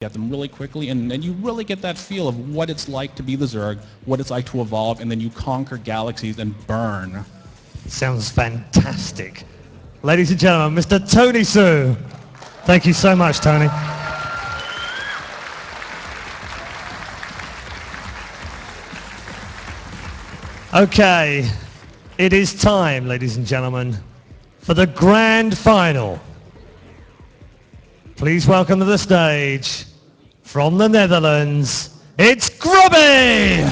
get them really quickly, and you really get that feel of what it's like to be the Zerg, what it's like to evolve, and then you conquer galaxies and burn. Sounds fantastic. Ladies and gentlemen, Mr. Tony Sue. Thank you so much, Tony. Okay, it is time, ladies and gentlemen, for the grand final. Please welcome to the stage, from the Netherlands, it's Grubby!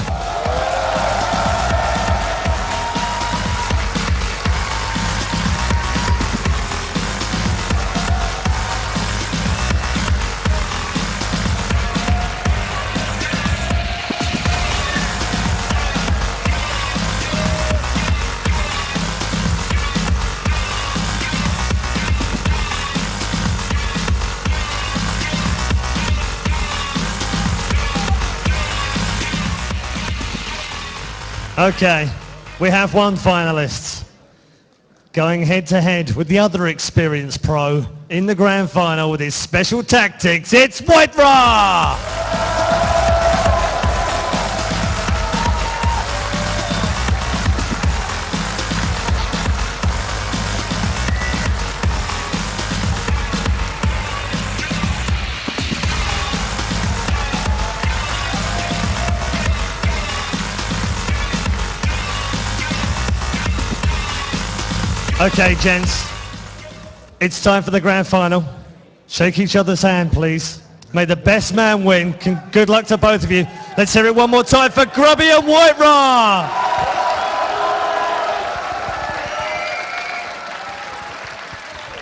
Okay, we have one finalist going head-to-head with the other experienced pro in the grand final with his special tactics. It's White Ra! Okay, gents, it's time for the grand final. Shake each other's hand, please. May the best man win. Good luck to both of you. Let's hear it one more time for Grubby and White Ra!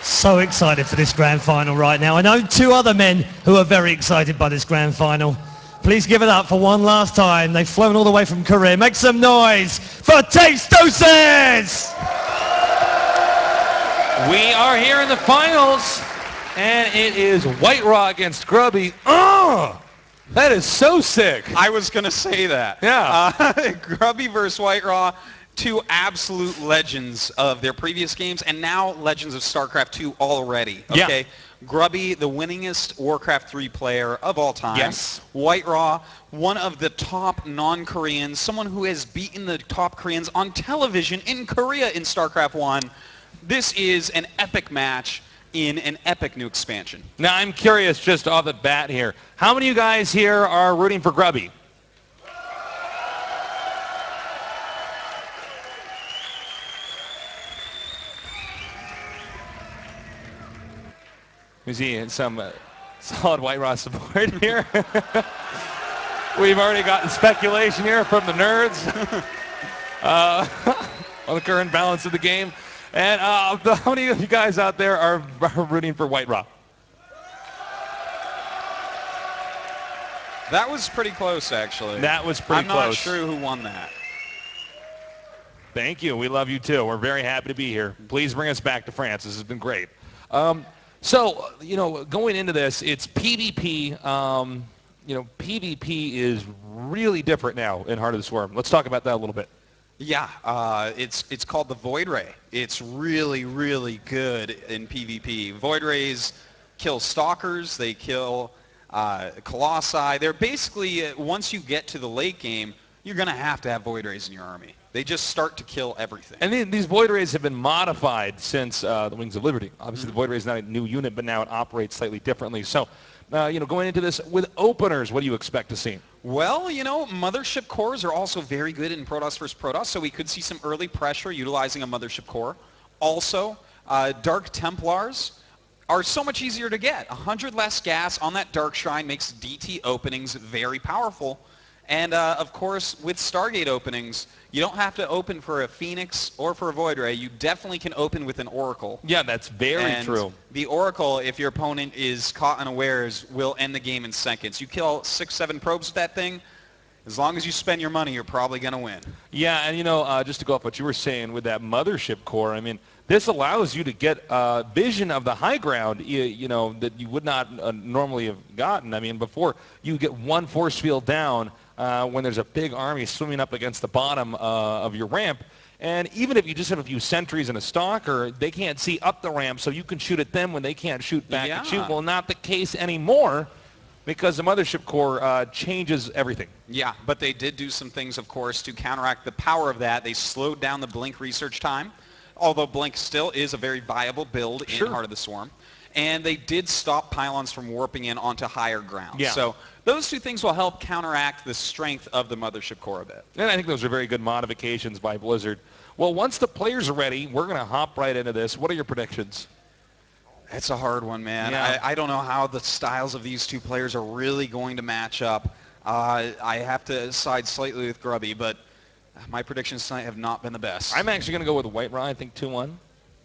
So excited for this grand final right now. I know two other men who are very excited by this grand final. Please give it up for one last time. They've flown all the way from Korea. Make some noise for Tasteosis! We are here in the finals, and it is White Ra against Grubby. Oh, that is so sick. I was going to say that. Yeah. Grubby versus White Ra, two absolute legends of their previous games, and now legends of StarCraft 2 already. Okay. Yeah. Grubby, the winningest Warcraft 3 player of all time. Yes. White Ra, one of the top non-Koreans, someone who has beaten the top Koreans on television in Korea in StarCraft 1. This is an epic match in an epic new expansion. Now, I'm curious just off the bat here. How many of you guys here are rooting for Grubby? We see some solid White Ra support here. We've already gotten speculation here from the nerds on the current balance of the game. And how many of you guys out there are rooting for White Ra? That was pretty close, actually. That was pretty close. I'm not sure who won that. Thank you. We love you, too. We're very happy to be here. Please bring us back to France. This has been great. So, going into this, it's PvP. PvP is really different now in Heart of the Swarm. Let's talk about that a little bit. Yeah, it's called the Void Ray. It's really, really good in PvP. Void Rays kill stalkers, they kill colossi. They're basically, once you get to the late game, you're going to have Void Rays in your army. They just start to kill everything. And these Void Rays have been modified since the Wings of Liberty. Obviously, the Void Ray is not a new unit, but now it operates slightly differently. So, going into this with openers, what do you expect to see? Well, Mothership Cores are also very good in Protoss versus Protoss, so we could see some early pressure utilizing a Mothership Core. Also, Dark Templars are so much easier to get. 100 less gas on that Dark Shrine makes DT openings very powerful. And, of course, with Stargate openings, you don't have to open for a Phoenix or for a Void Ray. You definitely can open with an Oracle. Yeah, that's very true. The Oracle, if your opponent is caught unawares, will end the game in seconds. You kill 6-7 probes with that thing, as long as you spend your money, you're probably going to win. Yeah, and, just to go off what you were saying with that Mothership Core, I mean, this allows you to get vision of the high ground, that you would not normally have gotten. I mean, before, you get one force field down, when there's a big army swimming up against the bottom of your ramp. And even if you just have a few sentries and a stalker, they can't see up the ramp, so you can shoot at them when they can't shoot back at you. Well, not the case anymore because the Mothership Core changes everything. Yeah, but they did do some things, of course, to counteract the power of that. They slowed down the Blink research time, although Blink still is a very viable build in Heart of the Swarm. And they did stop pylons from warping in onto higher ground. Yeah. So those two things will help counteract the strength of the Mothership Core a bit. And I think those are very good modifications by Blizzard. Well, once the players are ready, we're going to hop right into this. What are your predictions? It's a hard one, man. Yeah. I don't know how the styles of these two players are really going to match up. I have to side slightly with Grubby, but my predictions tonight have not been the best. I'm actually going to go with White Raw, I think 2-1,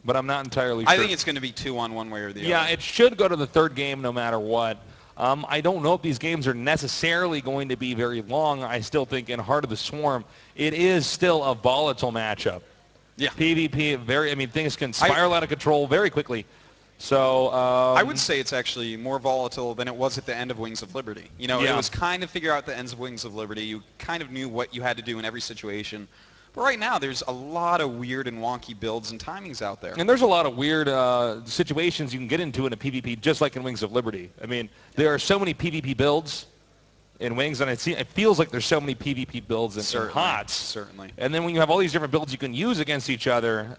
but I'm not entirely sure. I think it's going to be 2-1 one way or the other. Yeah, it should go to the third game no matter what. I don't know if these games are necessarily going to be very long. I still think in Heart of the Swarm, it is still a volatile matchup. Yeah. PvP, things can spiral out of control very quickly. So I would say it's actually more volatile than it was at the end of Wings of Liberty. You know, Yeah. it was kind of figure out the ends of Wings of Liberty. You kind of knew what you had to do in every situation. But right now, there's a lot of weird and wonky builds and timings out there. And there's a lot of weird situations you can get into in a PvP, just like in Wings of Liberty. I mean, there are so many PvP builds in Wings, and it feels like there's so many PvP builds in HOTS. Certainly. And then when you have all these different builds you can use against each other,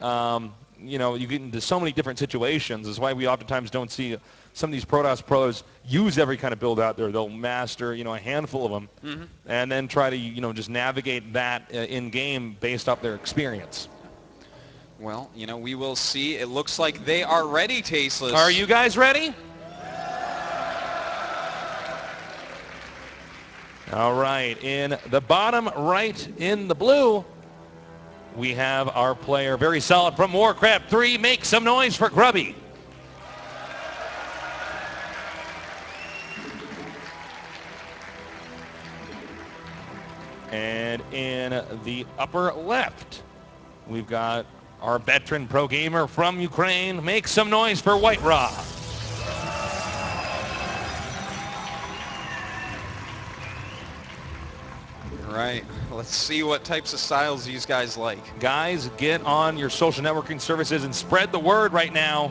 you know, you get into so many different situations. That's why we oftentimes don't see some of these Protoss pros use every kind of build out there. They'll master, you know, a handful of them, and then try to, you know, just navigate that in game based off their experience. Well, you know, we will see. It looks like they are ready, Tasteless. Are you guys ready? All right, in the bottom right in the blue, we have our player, very solid from Warcraft 3. Make some noise for Grubby. And in the upper left, we've got our veteran pro gamer from Ukraine. Make some noise for White Raw. Right. Let's see what types of styles these guys like. Guys, get on your social networking services and spread the word right now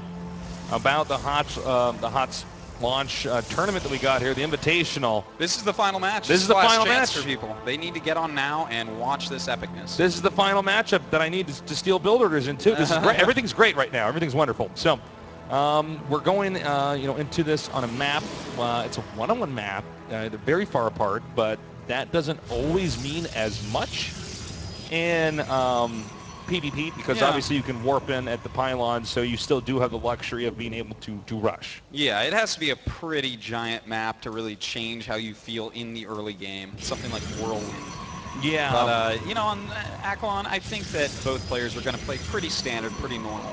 about the HOTS launch tournament that we got here, the Invitational. This is the final match. This is the last final chance match for people. They need to get on now and watch this epicness. This is the final matchup that I need to steal build orders into. This is great. Everything's great right now. Everything's wonderful. So we're going, you know, into this on a map. It's a one-on-one map. They're very far apart, but that doesn't always mean as much in PvP because obviously you can warp in at the pylons, so you still do have the luxury of being able to rush. Yeah, it has to be a pretty giant map to really change how you feel in the early game. Something like Whirlwind. Yeah. But, you know, on Akalon, I think that both players are going to play pretty standard, pretty normal.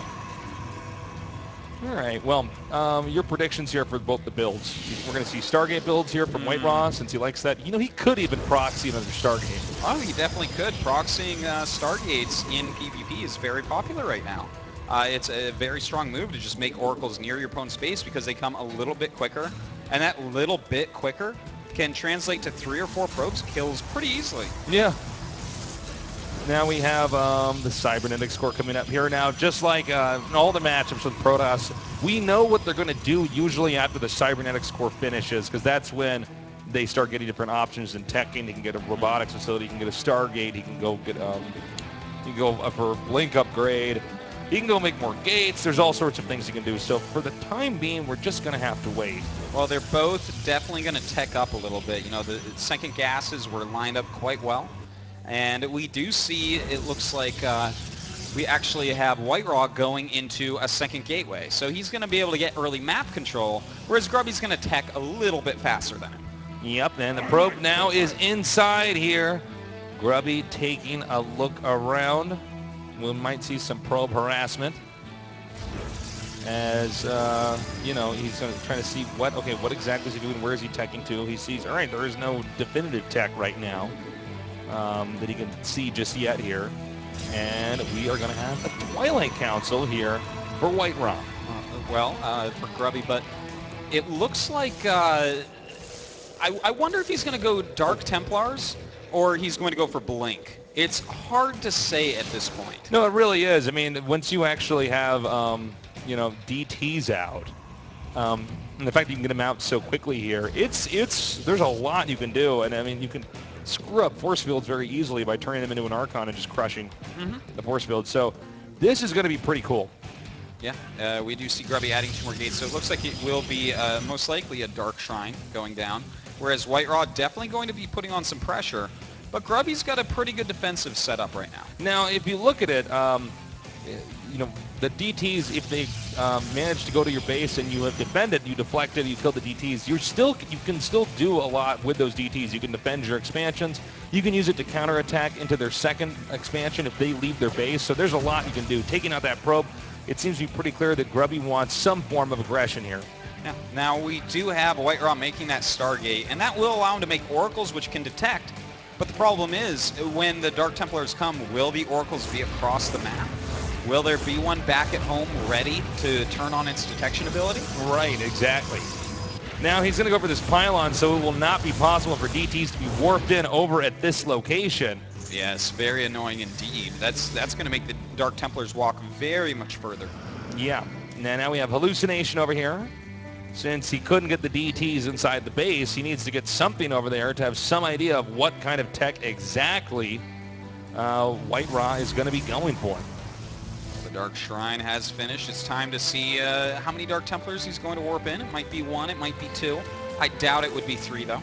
All right, well, your predictions here for both the builds. We're going to see Stargate builds here from White Raw, since he likes that. You know, he could even proxy another Stargate. Oh, he definitely could. Proxying Stargates in PvP is very popular right now. It's a very strong move to just make Oracles near your opponent's base because they come a little bit quicker. And that little bit quicker can translate to 3 or 4 probes kills pretty easily. Yeah. Now we have the Cybernetics core coming up here. Now, just like in all the matchups with Protoss, we know what they're going to do usually after the Cybernetics core finishes, because that's when they start getting different options in teching. He can get a robotics facility, he can get a Stargate, he can go get he can go for a Blink upgrade, he can go make more gates. There's all sorts of things he can do. So for the time being, we're just going to have to wait. Well, they're both definitely going to tech up a little bit. You know, the second gases were lined up quite well. And we do see, it looks like we actually have White Raw going into a second gateway. So he's going to be able to get early map control, whereas Grubby's going to tech a little bit faster than him. Yep, and the probe now is inside here. Grubby taking a look around. We might see some probe harassment. As, you know, he's trying to see what exactly is he doing, where is he teching to. He sees, all right, there is no definitive tech right now. That he can see just yet here. And we are going to have a Twilight Council here for White Raw. For Grubby, but it looks like, I wonder if he's going to go Dark Templars or he's going to go for Blink. It's hard to say at this point. No, it really is. I mean, once you actually have, you know, DTs out, And the fact that you can get him out so quickly here, there's a lot you can do. And I mean, you can screw up force fields very easily by turning them into an Archon and just crushing the force field. So this is going to be pretty cool. Yeah, we do see Grubby adding 2 more gates, so it looks like it will be most likely a Dark Shrine going down, whereas White Raw definitely going to be putting on some pressure, but Grubby's got a pretty good defensive setup right now. Now, if you look at it, you know, the DTs, if they manage to go to your base and you have defended, you deflected, you killed the DTs, you can still do a lot with those DTs. You can defend your expansions. You can use it to counterattack into their second expansion if they leave their base. So there's a lot you can do. Taking out that probe, it seems to be pretty clear that Grubby wants some form of aggression here. Yeah. Now, we do have White Raw making that Stargate, and that will allow him to make Oracles, which can detect. But the problem is, when the Dark Templars come, will the Oracles be across the map? Will there be one back at home ready to turn on its detection ability? Right, exactly. Now he's going to go for this pylon, so it will not be possible for DTs to be warped in over at this location. Yes, very annoying indeed. That's going to make the Dark Templars walk very much further. Yeah. Now we have Hallucination over here. Since he couldn't get the DTs inside the base, he needs to get something over there to have some idea of what kind of tech exactly White Raw is going to be going for. The Dark Shrine has finished. It's time to see how many Dark Templars he's going to warp in. It might be 1, it might be 2. I doubt it would be 3, though.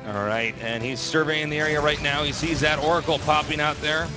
All right, and he's surveying the area right now. He sees that Oracle popping out there,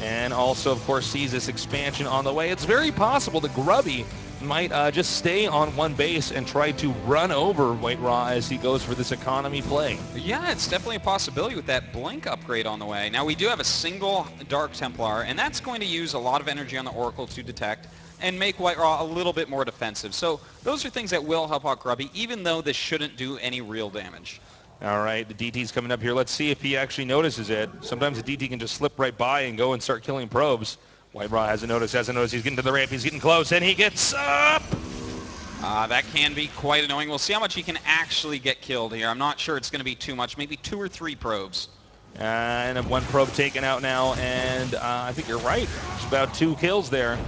and also, of course, sees this expansion on the way. It's very possible that Grubby might just stay on one base and try to run over White Raw as he goes for this economy play. Yeah, it's definitely a possibility with that Blink upgrade on the way. Now, we do have a single Dark Templar, and that's going to use a lot of energy on the Oracle to detect and make White Raw a little bit more defensive. So those are things that will help out Grubby, even though this shouldn't do any real damage. All right, the DT's coming up here. Let's see if he actually notices it. Sometimes the DT can just slip right by and go and start killing probes. White Raw hasn't noticed. He's getting to the ramp. He's getting close, and he gets up! That can be quite annoying. We'll see how much he can actually get killed here. I'm not sure it's going to be too much. Maybe 2 or 3 probes. And 1 probe taken out now, and I think you're right. It's about 2 kills there.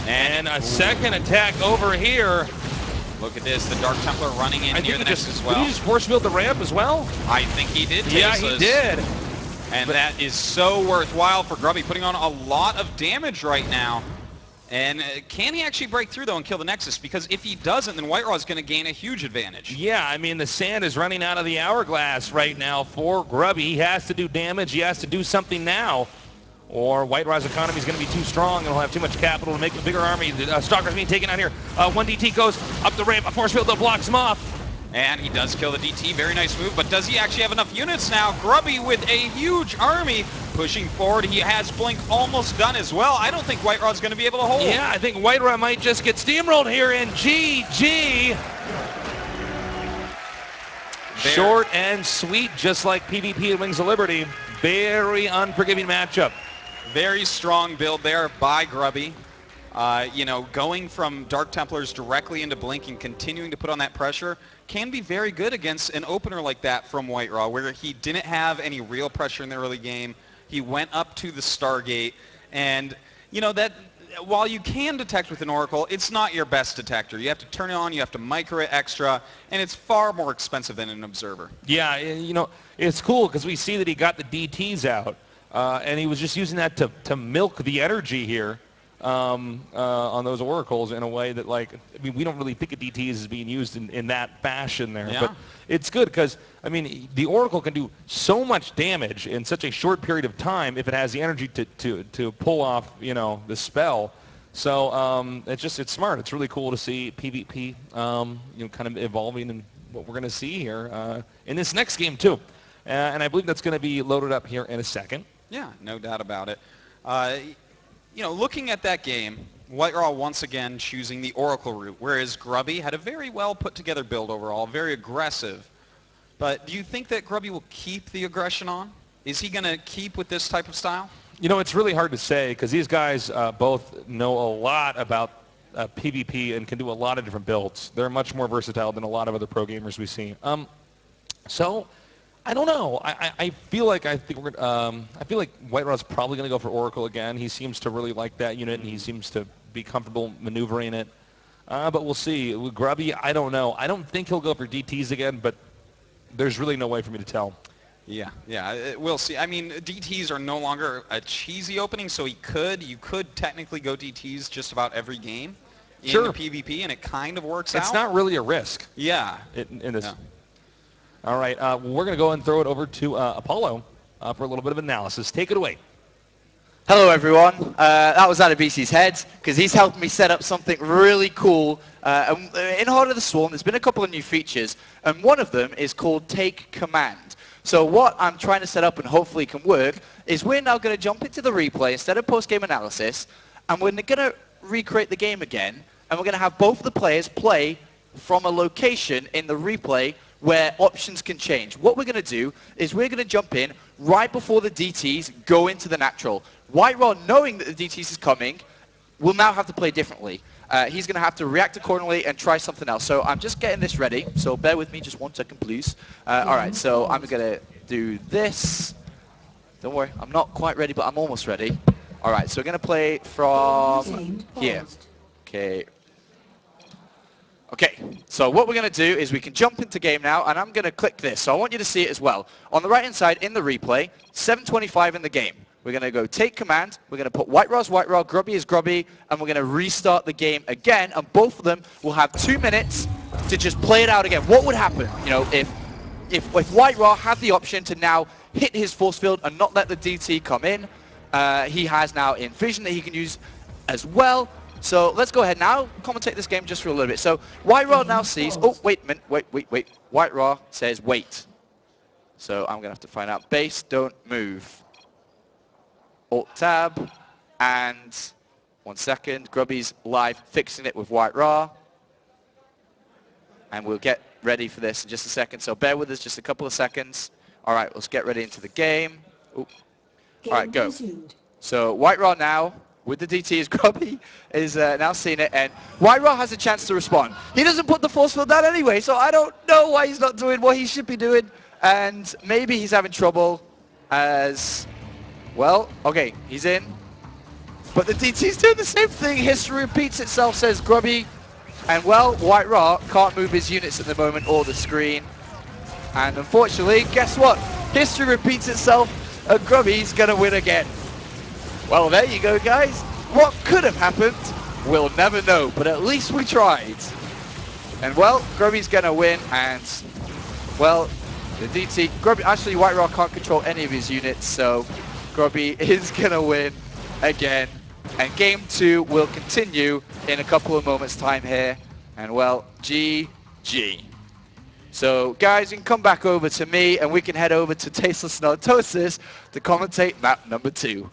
And a second attack over here. Look at this, the Dark Templar running in near the next as well. Did he just force field the ramp as well? I think he did. Yeah, he did. And that is so worthwhile for Grubby, putting on a lot of damage right now. And can he actually break through, though, and kill the Nexus? Because if he doesn't, then White Raw is going to gain a huge advantage. Yeah, I mean, the sand is running out of the hourglass right now for Grubby. He has to do damage. He has to do something now, or White Raw's economy is going to be too strong, and he'll have too much capital to make a bigger army. Stalker's being taken out here. 1 DT goes up the ramp. A force field that blocks him off. And he does kill the DT. Very nice move, but does he actually have enough units now? Grubby with a huge army pushing forward. He has Blink almost done as well. I don't think White Raw's going to be able to hold. Yeah, I think White Raw might just get steamrolled here in GG. Short and sweet, just like PvP and Wings of Liberty. Very unforgiving matchup. Very strong build there by Grubby. You know, going from Dark Templars directly into Blink and continuing to put on that pressure can be very good against an opener like that from White Raw, where he didn't have any real pressure in the early game. He went up to the Stargate, and, you know, that while you can detect with an Oracle, it's not your best detector. You have to turn it on, you have to micro it extra, and it's far more expensive than an Observer. Yeah, you know, it's cool because we see that he got the DTs out, and he was just using that to milk the energy here. On those Oracles in a way that, like, I mean, we don't really think of DTs as being used in that fashion there. Yeah. But it's good because, I mean, the Oracle can do so much damage in such a short period of time if it has the energy to pull off, you know, the spell. So it's smart. It's really cool to see PvP, you know, kind of evolving in what we're going to see here in this next game, too. And I believe that's going to be loaded up here in a second. Yeah, no doubt about it. You know, looking at that game, White Raw once again choosing the Oracle route, whereas Grubby had a very well put together build overall, very aggressive. But do you think that Grubby will keep the aggression on? Is he going to keep with this type of style? You know, it's really hard to say because these guys both know a lot about PvP and can do a lot of different builds. They're much more versatile than a lot of other pro gamers we see. So I don't know. I feel like White Raw's probably going to go for Oracle again. He seems to really like that unit, and he seems to be comfortable maneuvering it. But we'll see. With Grubby, I don't know. I don't think he'll go for DTs again, but there's really no way for me to tell. Yeah, we'll see. I mean, DTs are no longer a cheesy opening, so you could technically go DTs just about every game in the PvP, and it kind of works out. It's not really a risk. Yeah. In this. Yeah. All right, we're going to go and throw it over to Apollo for a little bit of analysis. Take it away. Hello everyone, that was out of BC's head because he's helped me set up something really cool. In Heart of the Swarm there's been a couple of new features and one of them is called Take Command. So what I'm trying to set up and hopefully can work is we're now going to jump into the replay instead of post-game analysis and we're going to recreate the game again and we're going to have both of the players play from a location in the replay where options can change. What we're going to do is we're going to jump in right before the DTs go into the natural. White Raw, knowing that the DTs is coming, will now have to play differently. He's going to have to react accordingly and try something else. So I'm just getting this ready. So bear with me just 1 second, please. All right, so I'm going to do this. Don't worry, I'm not quite ready, but I'm almost ready. All right, so we're going to play from here. Okay. Okay, so what we're going to do is we can jump into game now, and I'm going to click this. So I want you to see it as well. On the right-hand side in the replay, 7:25 in the game. We're going to go Take Command. We're going to put White Raw's White Raw, Grubby is Grubby, and we're going to restart the game again. And both of them will have 2 minutes to just play it out again. What would happen, you know, if White Raw had the option to now hit his force field and not let the DT come in? He has now Envision that he can use as well. So let's go ahead now, commentate this game just for a little bit. So White Raw now sees, oh, wait a minute, wait. White Raw says wait. So I'm going to have to find out base, don't move. Alt-tab, and 1 second, Grubby's live fixing it with White Raw. And we'll get ready for this in just a second, so bear with us just a couple of seconds. All right, let's get ready into the game. Ooh. All right, go. So White Raw now, with the DT is Grubby, is now seeing it, and White Raw has a chance to respond. He doesn't put the force field down anyway, so I don't know why he's not doing what he should be doing, and maybe he's having trouble as, well, okay, he's in, but the DT's doing the same thing. History repeats itself, says Grubby, and well, White Raw can't move his units at the moment or the screen, and unfortunately, guess what? History repeats itself, and Grubby's gonna win again. Well, there you go, guys. What could have happened, we'll never know, but at least we tried. And well, Grubby's gonna win, and well, the DT, Grubby, actually White Raw can't control any of his units, so Grubby is gonna win again. And game 2 will continue in a couple of moments time here. And well, GG. So guys, you can come back over to me and we can head over to Tasteosis to commentate map number 2.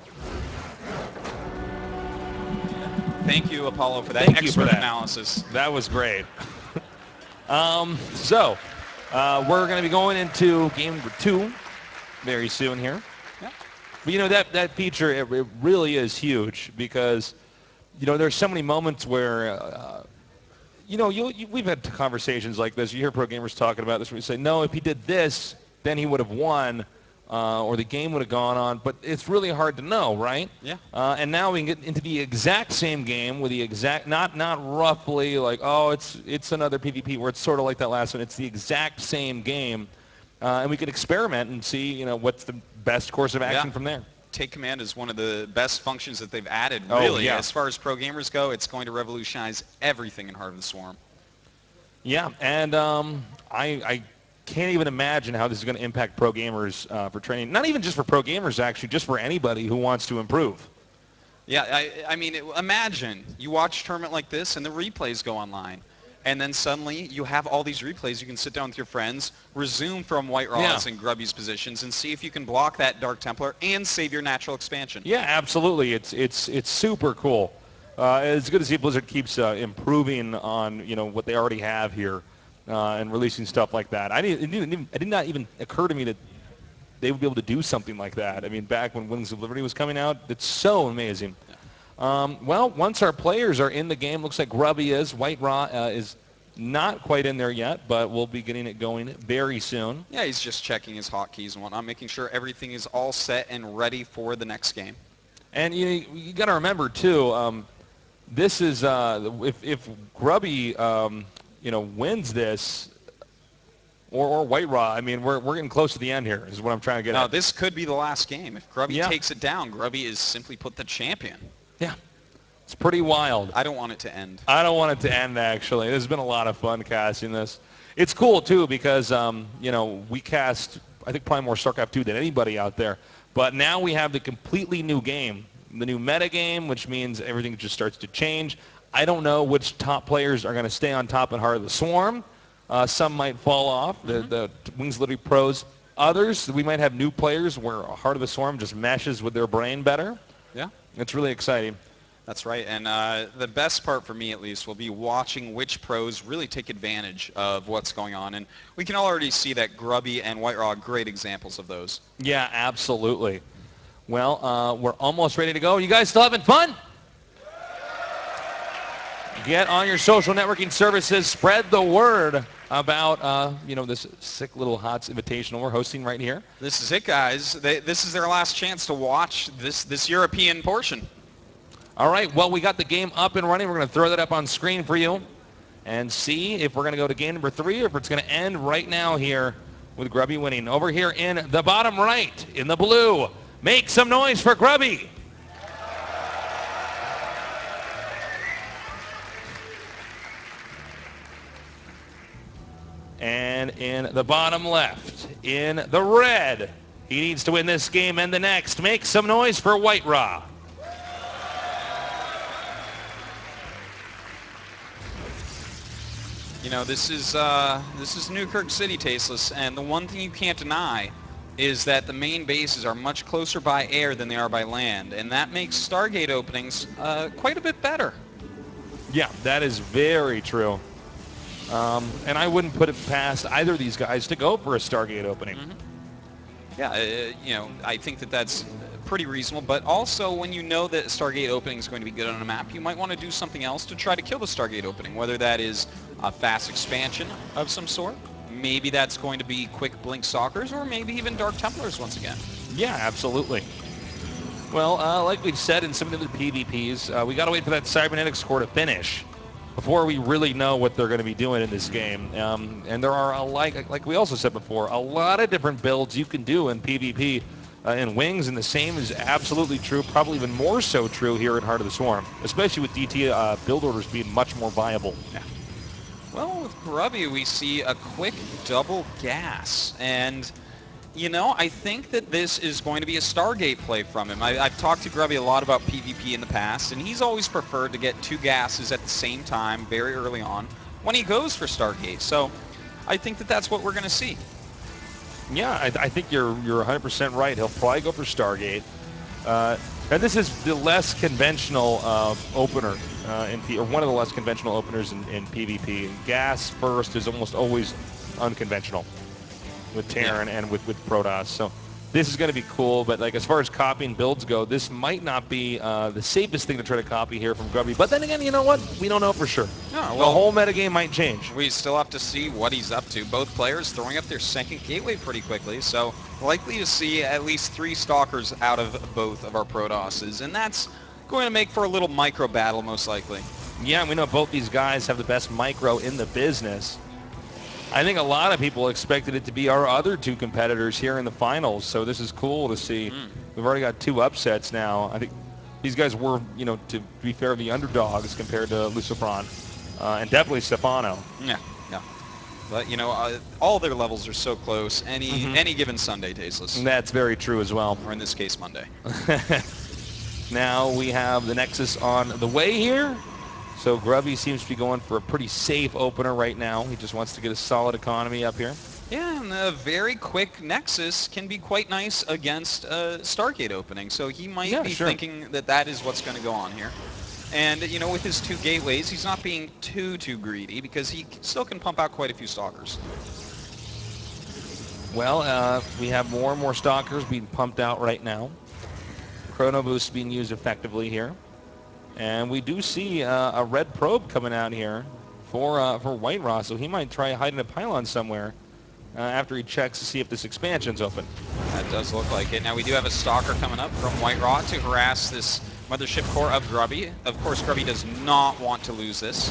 Thank you, Apollo, for that expert analysis. That was great. So we're going to be going into game number 2 very soon here. Yeah. But you know, that feature, it really is huge because, you know, there's so many moments where, you know, we've had conversations like this. You hear pro gamers talking about this where you say, no, if he did this, then he would have won. Or the game would have gone on, but it's really hard to know, right? Yeah. And now we can get into the exact same game with the exact, not roughly like, oh, it's another PvP where it's sort of like that last one. It's the exact same game, and we can experiment and see, you know, what's the best course of action from there. Take Command is one of the best functions that they've added, really. Yeah. As far as pro gamers go, it's going to revolutionize everything in Heart of the Swarm. Yeah, and I can't even imagine how this is going to impact pro gamers for training. Not even just for pro gamers, actually, just for anybody who wants to improve. Yeah, I mean, imagine you watch a tournament like this and the replays go online. And then suddenly you have all these replays. You can sit down with your friends, resume from White Raw's and Grubby's positions, and see if you can block that Dark Templar and save your natural expansion. Yeah, absolutely. It's super cool. It's good to see Blizzard keeps improving on, you know, what they already have here and releasing stuff like that. It did not even occur to me that they would be able to do something like that. I mean, back when Wings of Liberty was coming out, it's so amazing. Well, once our players are in the game, looks like Grubby is. White Raw is not quite in there yet, but we'll be getting it going very soon. Yeah, he's just checking his hotkeys and whatnot, making sure everything is all set and ready for the next game. And you got to remember, too, this is if Grubby wins this, or White Raw. I mean, we're getting close to the end here. Is what I'm trying to get No, at. this could be the last game. If Grubby takes it down, Grubby is simply put the champion. Yeah, it's pretty wild. I don't want it to end. I don't want it to end, actually. There's been a lot of fun casting this. It's cool, too, because, we cast, I think, probably more StarCraft 2 than anybody out there. But now we have the completely new game, the new meta game, which means everything just starts to change. I don't know which top players are going to stay on top in Heart of the Swarm. Some might fall off, the Wings Liberty pros. Others, we might have new players where Heart of the Swarm just meshes with their brain better. Yeah. It's really exciting. That's right. And the best part for me, at least, will be watching which pros really take advantage of what's going on. And we can already see that Grubby and White Raw are great examples of those. Yeah, absolutely. Well, we're almost ready to go. You guys still having fun? Get on your social networking services. Spread the word about, this sick little HOTS Invitational we're hosting right here. This is it, guys. This is their last chance to watch this European portion. All right, well, we got the game up and running. We're going to throw that up on screen for you and see if we're going to go to game number 3 or if it's going to end right now here with Grubby winning. Over here in the bottom right, in the blue, make some noise for Grubby. And in the bottom left, in the red, he needs to win this game and the next. Make some noise for White Raw. This is Newkirk City, Tasteless, and the one thing you can't deny is that the main bases are much closer by air than they are by land, and that makes Stargate openings quite a bit better. Yeah, that is very true. And I wouldn't put it past either of these guys to go for a Stargate opening. Mm-hmm. Yeah, I think that's pretty reasonable, but also when you know that a Stargate opening is going to be good on a map, you might want to do something else to try to kill the Stargate opening, whether that is a fast expansion of some sort. Maybe that's going to be quick Blink Stalkers, or maybe even Dark Templars once again. Yeah, absolutely. Well, like we've said in some of the PvPs, we got to wait for that Cybernetics core to finish before we really know what they're going to be doing in this game. And there are, like we also said before, a lot of different builds you can do in PvP in Wings, and the same is absolutely true, probably even more so true here in Heart of the Swarm, especially with DT build orders being much more viable. Yeah. Well, with Grubby, we see a quick double gas, and I think that this is going to be a Stargate play from him. I've talked to Grubby a lot about PvP in the past, and he's always preferred to get 2 gases at the same time very early on when he goes for Stargate. So I think that that's what we're going to see. Yeah, I think you're 100% right. He'll probably go for Stargate. And this is the less conventional opener, or one of the less conventional openers in PvP. Gas first is almost always unconventional with Terran and with Protoss. So this is going to be cool, but as far as copying builds go, this might not be the safest thing to try to copy here from Grubby. But then again, you know what? We don't know for sure. No, well, the whole metagame might change. We still have to see what he's up to. Both players throwing up their second gateway pretty quickly, so likely to see at least 3 Stalkers out of both of our Protosses, and that's going to make for a little micro battle most likely. Yeah, we know both these guys have the best micro in the business. I think a lot of people expected it to be our other 2 competitors here in the finals, so this is cool to see. We've already got 2 upsets now. I think these guys were, to be fair, the underdogs compared to Lucifron, and definitely Stefano. Yeah. But, all their levels are so close any given Sunday, Tasteless. That's very true as well. Or in this case, Monday. Now we have the Nexus on the way here. So Grubby seems to be going for a pretty safe opener right now. He just wants to get a solid economy up here. Yeah, and a very quick Nexus can be quite nice against a Stargate opening. So he might be thinking that is what's going to go on here. And, with his 2 gateways, he's not being too greedy because he still can pump out quite a few Stalkers. Well, we have more and more Stalkers being pumped out right now. Chrono Boost being used effectively here. And we do see a red probe coming out here for White Raw, so he might try hiding a pylon somewhere after he checks to see if this expansion's open. That does look like it. Now we do have a Stalker coming up from White Raw to harass this Mothership core of Grubby. Of course, Grubby does not want to lose this.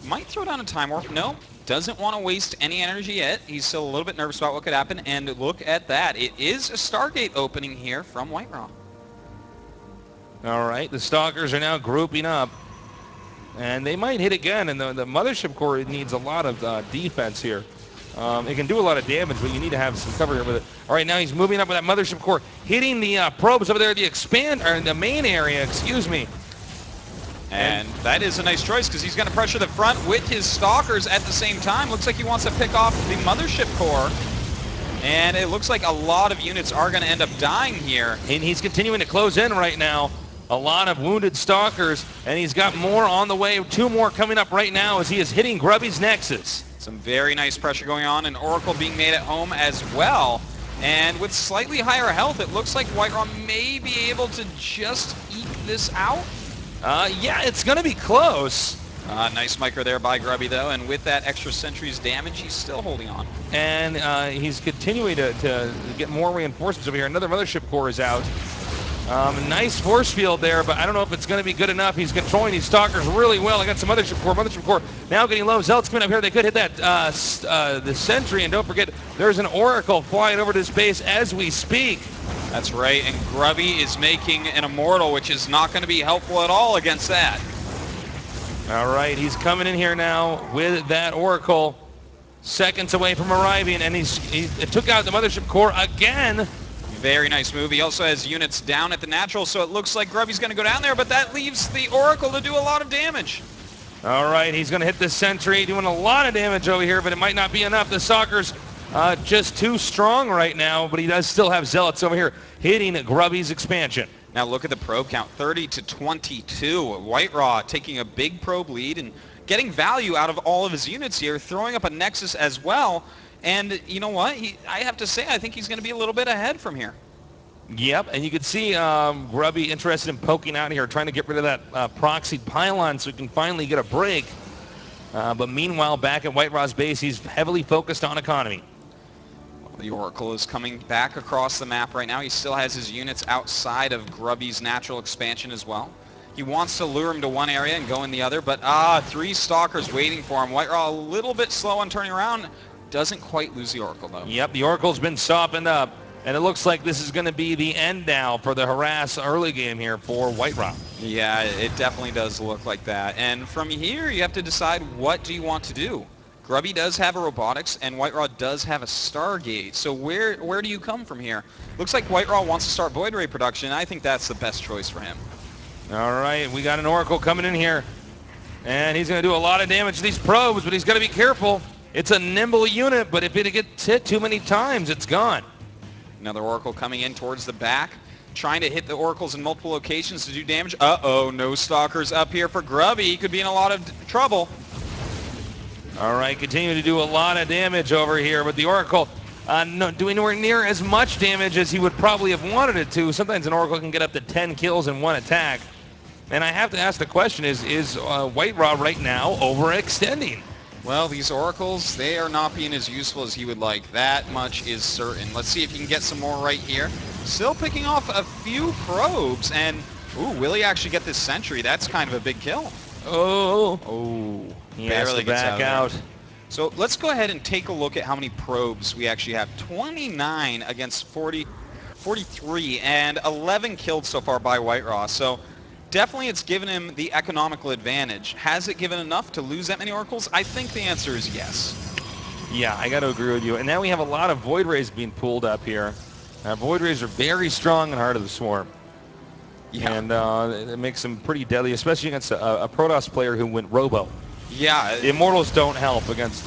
Might throw down a Time Warp. No, doesn't want to waste any energy yet. He's still a little bit nervous about what could happen. And look at that. It is a Stargate opening here from White Raw. All right, the Stalkers are now grouping up. And they might hit again, and the Mothership core needs a lot of defense here. It can do a lot of damage, but you need to have some cover here with it. All right, now he's moving up with that Mothership core, hitting the probes over there, the main area, excuse me. And that is a nice choice because he's going to pressure the front with his Stalkers at the same time. Looks like he wants to pick off the Mothership core. And it looks like a lot of units are going to end up dying here. And he's continuing to close in right now. A lot of wounded Stalkers, and he's got more on the way. 2 more coming up right now as he is hitting Grubby's Nexus. Some very nice pressure going on, and Oracle being made at home as well. And with slightly higher health, it looks like White Raw may be able to just eke this out. Yeah, it's going to be close. Nice micro there by Grubby, though, and with that extra sentry's damage, he's still holding on. And he's continuing to get more reinforcements over here. Another Mothership core is out. Nice force field there, but I don't know if it's going to be good enough. He's controlling these Stalkers really well. I got some Mothership core now getting low. Zealots coming up here. They could hit that the sentry, and don't forget, there's an Oracle flying over to space as we speak. That's right, and Grubby is making an Immortal, which is not going to be helpful at all against that. All right, he's coming in here now with that Oracle, seconds away from arriving, and he took out the Mothership core again. Very nice move. He also has units down at the natural, so it looks like Grubby's going to go down there, but that leaves the Oracle to do a lot of damage. All right, he's going to hit the sentry, doing a lot of damage over here, but it might not be enough. The Stalkers just too strong right now, but he does still have Zealots over here hitting Grubby's expansion. Now look at the probe count, 30 to 22. White Raw taking a big probe lead and getting value out of all of his units here, throwing up a Nexus as well. And you know what? I have to say, I think he's going to be a little bit ahead from here. Yep, and you can see Grubby interested in poking out here, trying to get rid of that proxied pylon so he can finally get a break. But meanwhile, back at White Raw's base, he's heavily focused on economy. The Oracle is coming back across the map right now. He still has his units outside of Grubby's natural expansion as well. He wants to lure him to one area and go in the other, but 3 Stalkers waiting for him. White Raw a little bit slow on turning around. Doesn't quite lose the Oracle, though. Yep, the Oracle's been softened up, and it looks like this is going to be the end now for the harass early game here for White Raw. Yeah, it definitely does look like that. And from here, you have to decide, what do you want to do? Grubby does have a robotics, and White Raw does have a Stargate. So where do you come from here? Looks like White Raw wants to start Void Ray production. I think that's the best choice for him. All right, we got an Oracle coming in here, and he's going to do a lot of damage to these probes, but he's got to be careful. It's a nimble unit, but if it gets hit too many times, it's gone. Another Oracle coming in towards the back, trying to hit the Oracles in multiple locations to do damage. Uh-oh, no Stalkers up here for Grubby. He could be in a lot of trouble. All right, continuing to do a lot of damage over here, but the Oracle not doing nowhere near as much damage as he would probably have wanted it to. Sometimes an Oracle can get up to 10 kills in one attack. And I have to ask the question, is White Raw right now overextending? Well, these Oracles, they are not being as useful as he would like. That much is certain. Let's see if he can get some more right here. Still picking off a few probes, and ooh, will he actually get this sentry? That's kind of a big kill. Oh, he has to back out. So let's go ahead and take a look at how many probes we actually have. 29 against 43, and 11 killed so far by White Raw. So definitely it's given him the economical advantage. Has it given enough to lose that many Oracles? I think the answer is yes. Yeah, I got to agree with you. And now we have a lot of Void Rays being pulled up here. Void Rays are very strong in Heart of the Swarm. Yeah. And it makes them pretty deadly, especially against a Protoss player who went Robo. Yeah. The Immortals don't help against,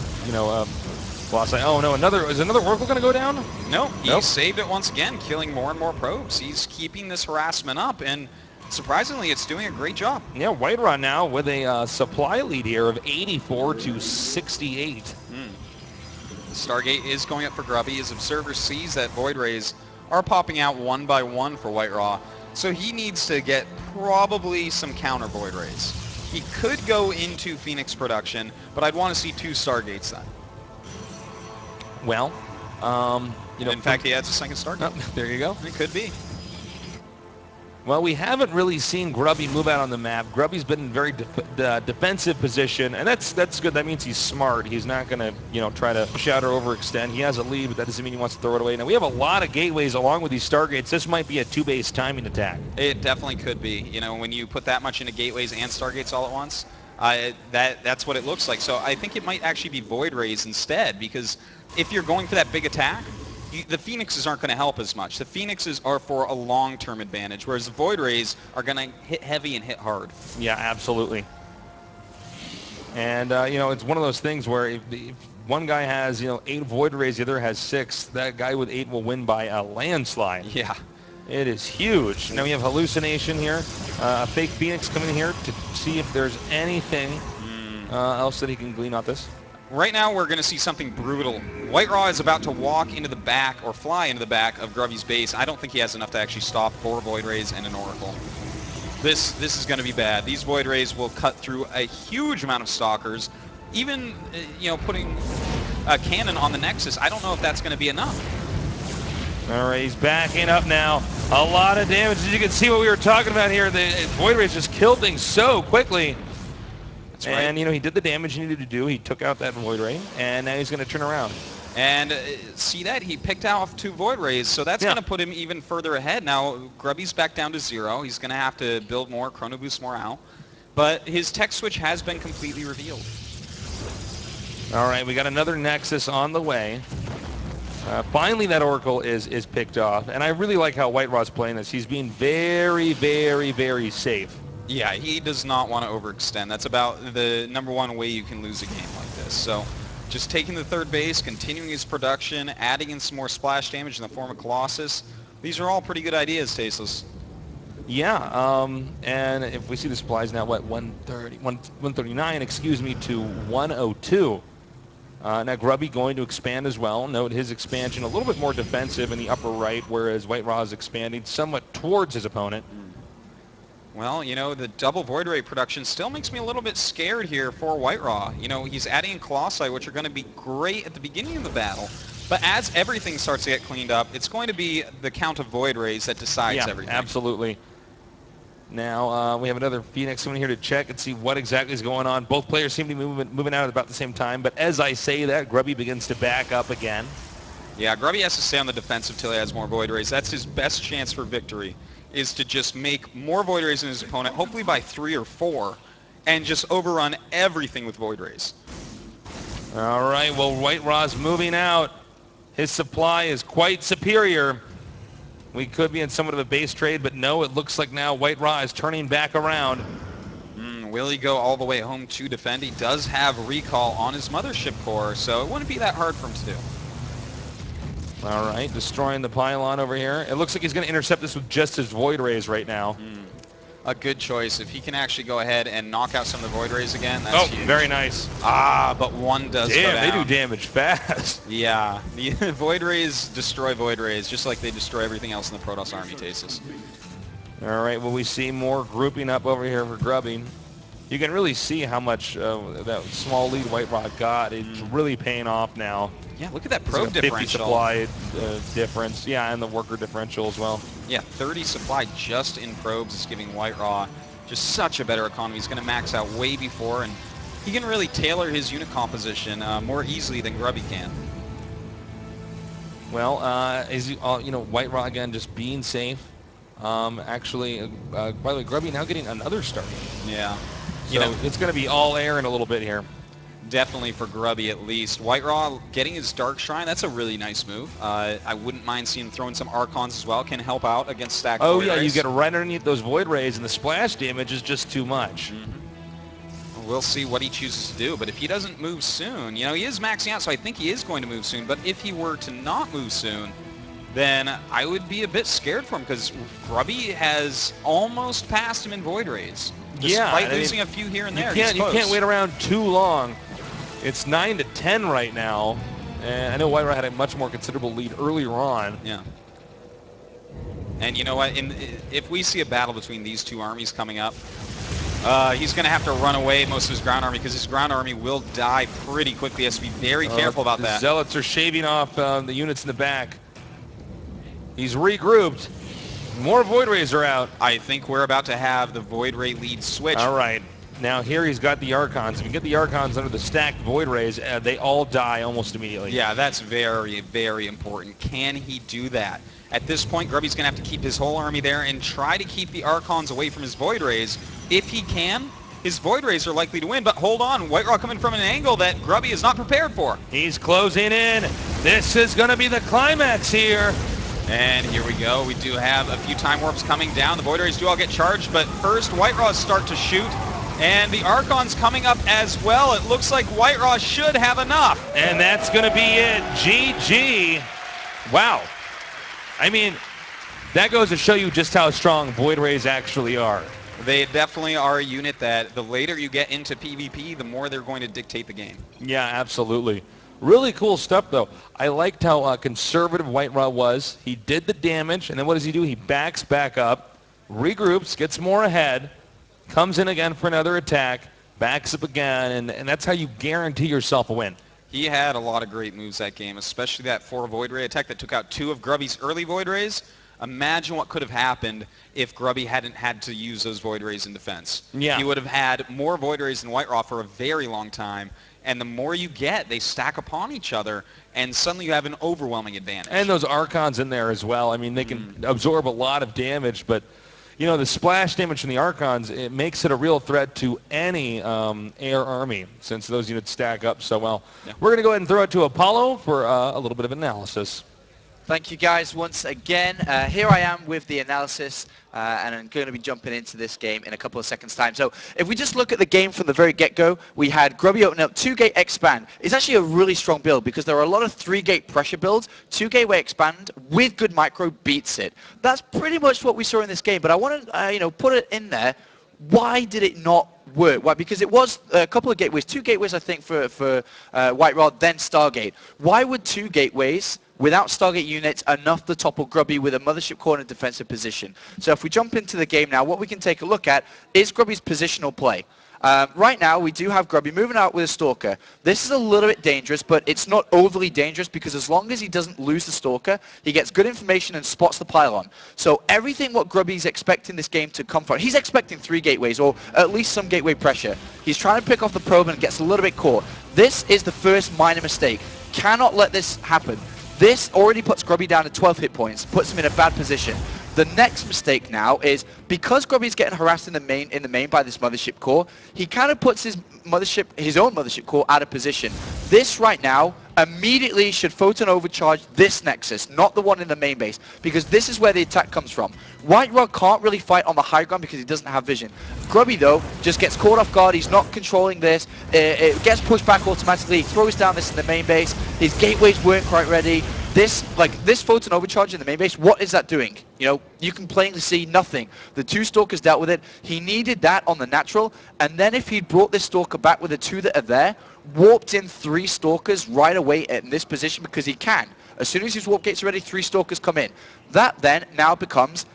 boss. Oh no, is another Oracle going to go down? No, he saved it once again, killing more and more probes. He's keeping this harassment up, and surprisingly, it's doing a great job. Yeah, White Raw now with a supply lead here of 84 to 68. The Stargate is going up for Grubby. His observer sees that Void Rays are popping out one by one for White Raw. So he needs to get probably some counter Void Rays. He could go into Phoenix production, but I'd want to see 2 Stargates then. Well, in fact, he adds a second Stargate. Oh, there you go. It could be. Well, we haven't really seen Grubby move out on the map. Grubby's been in very defensive position, and that's good. That means he's smart. He's not going to, try to push out or overextend. He has a lead, but that doesn't mean he wants to throw it away. Now, we have a lot of gateways along with these stargates. This might be a two-base timing attack. It definitely could be. When you put that much into gateways and stargates all at once, that's what it looks like. So I think it might actually be Void Rays instead, because if you're going for that big attack, the Phoenixes aren't going to help as much. The Phoenixes are for a long-term advantage, whereas the Void Rays are going to hit heavy and hit hard. Yeah, absolutely. And, it's one of those things where if one guy has, 8 Void Rays, the other has 6, that guy with 8 will win by a landslide. Yeah. It is huge. Now we have Hallucination here, a fake Phoenix coming in here to see if there's anything else that he can glean off this. Right now, we're going to see something brutal. White Raw is about to walk into the back or fly into the back of Grubby's base. I don't think he has enough to actually stop 4 Void Rays and an Oracle. This is going to be bad. These Void Rays will cut through a huge amount of Stalkers. Even, putting a cannon on the Nexus, I don't know if that's going to be enough. All right, he's backing up now. A lot of damage. As you can see what we were talking about here, the Void Rays just killed things so quickly. Right. And, he did the damage he needed to do. He took out that Void Ray, and now he's going to turn around. And see that? He picked off 2 Void Rays, so that's going to put him even further ahead. Now, Grubby's back down to 0. He's going to have to build more, Chrono Boost more out. But his tech switch has been completely revealed. All right, we got another Nexus on the way. Finally, that Oracle is picked off. And I really like how White Raw's playing this. He's being very, very, very safe. Yeah, he does not want to overextend. That's about the #1 way you can lose a game like this. So just taking the 3rd base, continuing his production, adding in some more splash damage in the form of Colossus. These are all pretty good ideas, Tasteosis. Yeah, and if we see the supplies now, what, 139, excuse me, to 102. Now Grubby going to expand as well. Note his expansion a little bit more defensive in the upper right, whereas White Raw is expanding somewhat towards his opponent. Well, the double Void Ray production still makes me a little bit scared here for White Raw. He's adding in Colossi, which are going to be great at the beginning of the battle. But as everything starts to get cleaned up, it's going to be the count of Void Rays that decides everything. Absolutely. Now we have another Phoenix coming here to check and see what exactly is going on. Both players seem to be moving out at about the same time. But as I say that, Grubby begins to back up again. Yeah, Grubby has to stay on the defensive till he has more Void Rays. That's his best chance for victory, is to just make more Void Rays than his opponent, hopefully by 3 or 4, and just overrun everything with Void Rays. All right, well, White Raw's moving out. His supply is quite superior. We could be in somewhat of a base trade, but no, it looks like now White Raw is turning back around. Will he go all the way home to defend? He does have recall on his Mothership core, so it wouldn't be that hard for him to do. All right, destroying the pylon over here. It looks like he's going to intercept this with just his Void Rays right now. A good choice. If he can actually go ahead and knock out some of the Void Rays again, that's huge. Very nice. But one does go down. They do damage fast. Yeah, the Void Rays destroy Void Rays, just like they destroy everything else in the Protoss army, Tasteosis. All right, well, we see more grouping up over here for Grubby. You can really see how much that small lead White Raw got. It's really paying off now. Yeah, look at that probe like a 50 differential. supply difference. Yeah, and the worker differential as well. Yeah, 30 supply just in probes is giving White Raw just such a better economy. He's going to max out way before, and he can really tailor his unit composition more easily than Grubby can. Well, White Raw again just being safe. Actually, by the way, Grubby now getting another start. Yeah. So it's going to be all air in a little bit here. Definitely for Grubby at least. White Raw getting his Dark Shrine, that's a really nice move. I wouldn't mind seeing him throwing some Archons as well. Can help out against stacked Void Rays. You get right underneath those Void Rays, and the splash damage is just too much. We'll see what he chooses to do, but if he doesn't move soon, he is maxing out, so I think he is going to move soon, but if he were to not move soon, then I would be a bit scared for him, because Grubby has almost passed him in Void Rays. Despite losing a few here and there. You can't wait around too long. It's 9-10 right now. And I know White Raw had a much more considerable lead earlier on. Yeah. And you know what? If we see a battle between these two armies coming up, he's going to have to run away most of his ground army, because his ground army will die pretty quickly. He has to be very careful about that. The Zealots are shaving off the units in the back. He's regrouped. More Void Rays are out. I think we're about to have the Void Ray lead switch. All right. Now here he's got the Archons. If you get the Archons under the stacked Void Rays, they all die almost immediately. Yeah, that's very, very important. Can he do that? At this point, Grubby's going to have to keep his whole army there and try to keep the Archons away from his Void Rays. If he can, his Void Rays are likely to win. But hold on, White Raw coming from an angle that Grubby is not prepared for. He's closing in. This is going to be the climax here. And here we go. We do have a few time warps coming down. The Void Rays do all get charged, but first White Raws start to shoot. And the Archons coming up as well. It looks like White Raw should have enough. And that's going to be it. GG. Wow. I mean, that goes to show you just how strong Void Rays actually are. They definitely are a unit that the later you get into PvP, the more they're going to dictate the game. Yeah, absolutely. Really cool stuff, though. I liked how conservative White Raw was. He did the damage, and then what does he do? He backs back up, regroups, gets more ahead, comes in again for another attack, backs up again, and that's how you guarantee yourself a win. He had a lot of great moves that game, especially that 4 Void Ray attack that took out 2 of Grubby's early Void Rays. Imagine what could have happened if Grubby hadn't had to use those Void Rays in defense. Yeah. He would have had more Void Rays than White Raw for a very long time, and the more you get, they stack upon each other, and suddenly you have an overwhelming advantage. And those Archons in there as well. I mean, they can absorb a lot of damage, but you know, the splash damage from the Archons, it makes it a real threat to any air army since those units stack up so well. Yeah. We're going to go ahead and throw it to Apollo for a little bit of analysis. Thank you guys once again. Here I am with the analysis, and I'm going to be jumping into this game in a couple of seconds' time. So if we just look at the game from the very get-go, we had Grubby open up 2-gate expand. It's actually a really strong build because there are a lot of 3-gate pressure builds. 2-gate way expand with good micro beats it. That's pretty much what we saw in this game, but I want to put it in there. Why did it not work? Why? Because it was a couple of gateways, 2 gateways I think for White Rod, then Stargate. Why would 2 gateways without Stargate units enough to topple Grubby with a Mothership Core in a defensive position? So if we jump into the game now, what we can take a look at is Grubby's positional play. Right now, we do have Grubby moving out with a Stalker. This is a little bit dangerous, but it's not overly dangerous because as long as he doesn't lose the Stalker, he gets good information and spots the pylon. So everything what Grubby's expecting this game to come from, he's expecting 3 gateways or at least some gateway pressure. He's trying to pick off the probe and gets a little bit caught. This is the first minor mistake. Cannot let this happen. This already puts Grubby down to 12 hit points, puts him in a bad position. The next mistake now is because Grubby's getting harassed in the main by this Mothership Core, he kind of puts his own Mothership Core out of position. This right now immediately should photon overcharge this Nexus, not the one in the main base, because this is where the attack comes from. White Rod can't really fight on the high ground because he doesn't have vision. Grubby though just gets caught off guard. He's not controlling this. It gets pushed back automatically. He throws down this in the main base. His gateways weren't quite ready. This photon overcharge in the main base, what is that doing? You know, you can plainly see nothing. The 2 Stalkers dealt with it. He needed that on the natural, and then if he'd brought this Stalker back with the 2 that are there, warped in 3 Stalkers right away in this position because he can. As soon as his warp gates are ready, 3 Stalkers come in. That then now becomes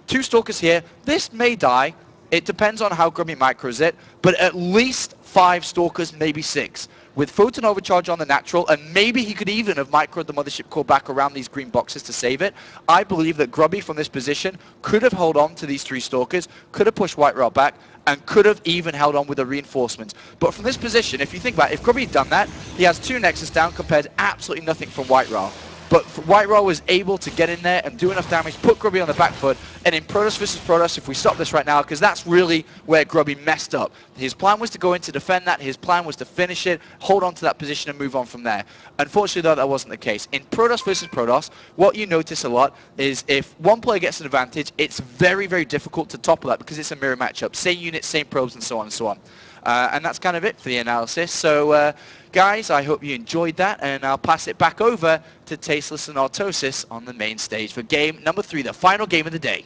2 Stalkers here. This may die. It depends on how Grubby micros it, but at least 5 Stalkers, maybe 6. With Photon Overcharge on the natural, and maybe he could even have microed the Mothership Core back around these green boxes to save it. I believe that Grubby from this position could have held on to these 3 Stalkers, could have pushed White Raw back, and could have even held on with the reinforcements. But from this position, if you think about it, if Grubby had done that, he has 2 Nexus down compared to absolutely nothing from White Raw. But White Raw was able to get in there and do enough damage, put Grubby on the back foot, and in Protoss vs. Protoss, if we stop this right now, because that's really where Grubby messed up. His plan was to go in to defend that, his plan was to finish it, hold on to that position and move on from there. Unfortunately though, that wasn't the case. In Protoss vs. Protoss, what you notice a lot is if one player gets an advantage, it's very, very difficult to topple that because it's a mirror matchup. Same units, same probes, and so on and so on. And that's kind of it for the analysis. So guys, I hope you enjoyed that, and I'll pass it back over to Tasteosis and Tasteosis on the main stage for game number 3, the final game of the day.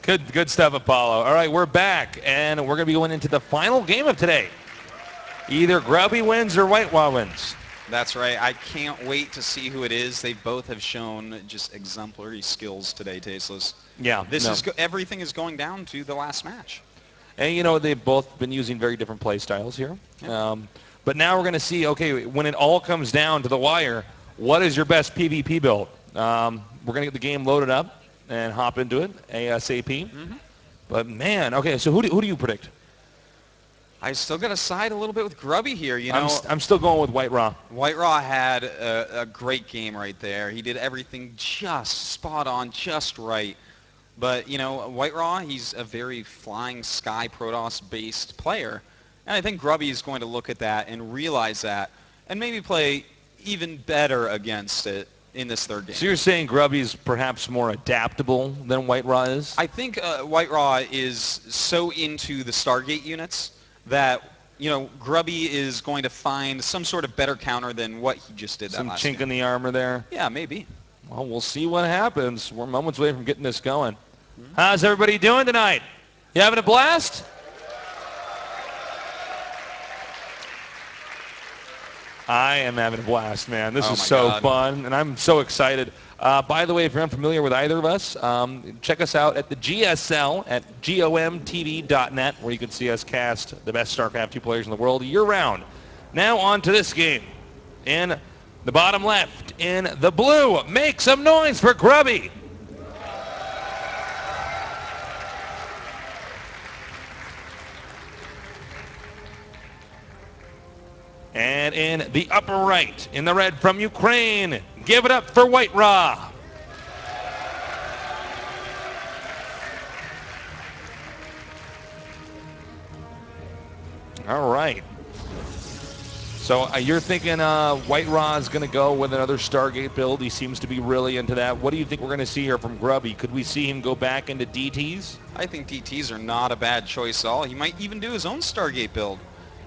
Good stuff, Apollo. All right, we're back, and we're going to be going into the final game of today. Either Grubby wins or White Raw wins. That's right. I can't wait to see who it is. They both have shown just exemplary skills today, Tasteless. Yeah. Everything is going down to the last match. And, you know, they've both been using very different play styles here. Yeah. But now we're going to see, okay, when it all comes down to the wire, what is your best PvP build? We're going to get the game loaded up and hop into it ASAP. But man, okay, so who do you predict? I still got to side a little bit with Grubby here. You know, I'm still going with White Raw. White Raw had a great game right there. He did everything just spot on, just right. But, you know, White Raw, he's a very Flying Sky Protoss-based player. And I think Grubby is going to look at that and realize that and maybe play even better against it in this third game. So you're saying Grubby's perhaps more adaptable than White Raw is? I think White Raw is so into the Stargate units that, you know, Grubby is going to find some sort of better counter than what he just did that last Some chink game. in the armor there? Yeah, maybe. Well, we'll see what happens. We're moments away from getting this going. How's everybody doing tonight? You having a blast? I am having a blast, man. This is so fun, and I'm so excited. By the way, if you're unfamiliar with either of us, check us out at the GSL at gomtv.net, where you can see us cast the best StarCraft 2 players in the world year-round. Now on to this game. In the bottom left, in the blue, make some noise for Grubby. And in the upper right, in the red from Ukraine, give it up for White Raw. All right. So you're thinking White Raw is going to go with another Stargate build. He seems to be really into that. What do you think we're going to see here from Grubby? Could we see him go back into DTs? I think DTs are not a bad choice at all. He might even do his own Stargate build.